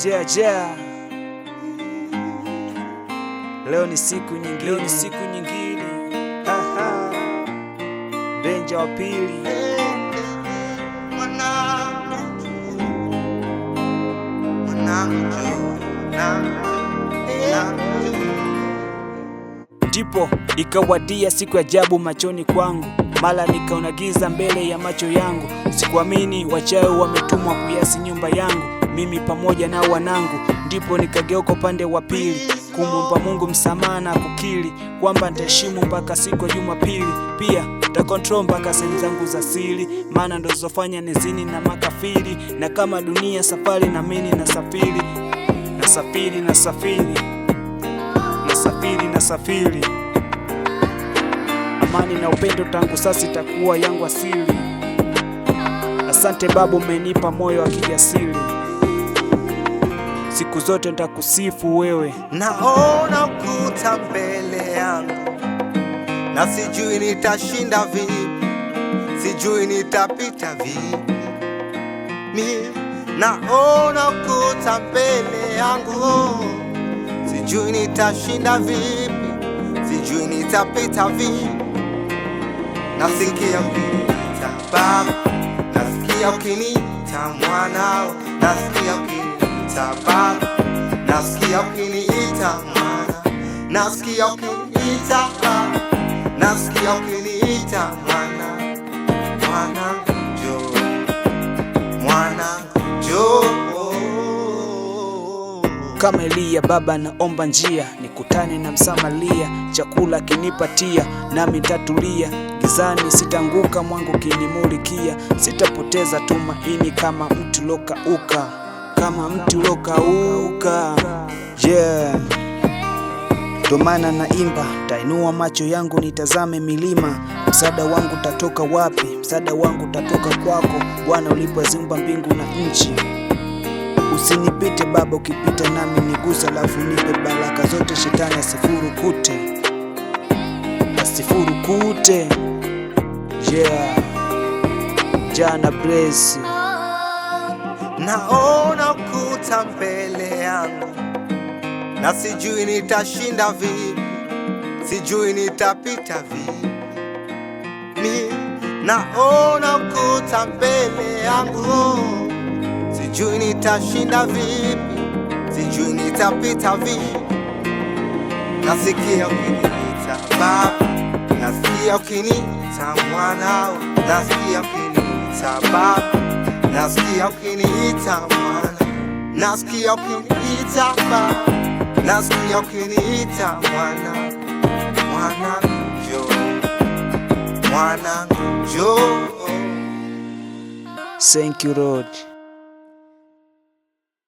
Yeah. Leo ni siku nyingine. Benja wa pili. Ndipo ikawadia siku ya ajabu machoni kwangu, mala nikaona giza mbele ya macho yangu. Sikuamini wachawi wametumwa kuyasi nyumba yangu, mimi pamoja na wanangu. Ndipo nikageuka upande wa pili kumwomba Mungu msamaha na kukiri kwamba nitaheshimu mpaka siku ya Jumapili. Pia nitakontrol mpaka sehemu zangu za siri, maana ndo zofanya nizini na makafiri. Na kama dunia safari na mimi nasafiri. Amani na upendo tangu sasa itakuwa yangu asili. Asante Baba, umenipa moyo wa kijasiri. Siku zote nitakusifu wewe. Naona ukuta mbele yangu na sijui nitashinda vipi, sijui nitapita vipi. Naona ukuta mbele yangu, sijui nitashinda vipi, sijui nitapita vipi. Nasikia ukiniita Baba, nasikia ukiniita mwanao, nasikia ukiniita Baba, nasikia ukiniita mwana, nasikia ukiniita Baba, nasikia ukiniita mwana. Mwanangu njoo, mwanangu njoo. Kama Elia Baba, naomba njia nikutane na Msamaria, chakula kinipatia nami nitatulia. Gizani sitanguka, mwangu kinimulikia, sitapoteza tumaini kama mti ulokauka. Yeah. Ndo maana naimba, tainua macho yangu nitazame milima. Msaada wangu tatoka wapi? Msaada wangu tatoka kwako Bwana, ulipoziumba mbingu na nchi. Usinipite Baba, ukipita nami nigusa, alafu nipe baraka zote, shetani asifurukute. Yeah. Jana bless. Naona ukuta mbele yangu na sijui nitashinda vipi, sijui nitapita vipi. Naona ukuta mbele yangu, sijui nitashinda vipi, sijui nitapita vipi. Nasikia ukiniita Baba, nasikia ukiniita mwanao, nasikia ukiniita Baba, nasikia ukiniita mwana, nasikia ukiniita Baba, nasikia ukiniita mwana. Mwanangu njoo, mwanangu njoo. Thank you Lord.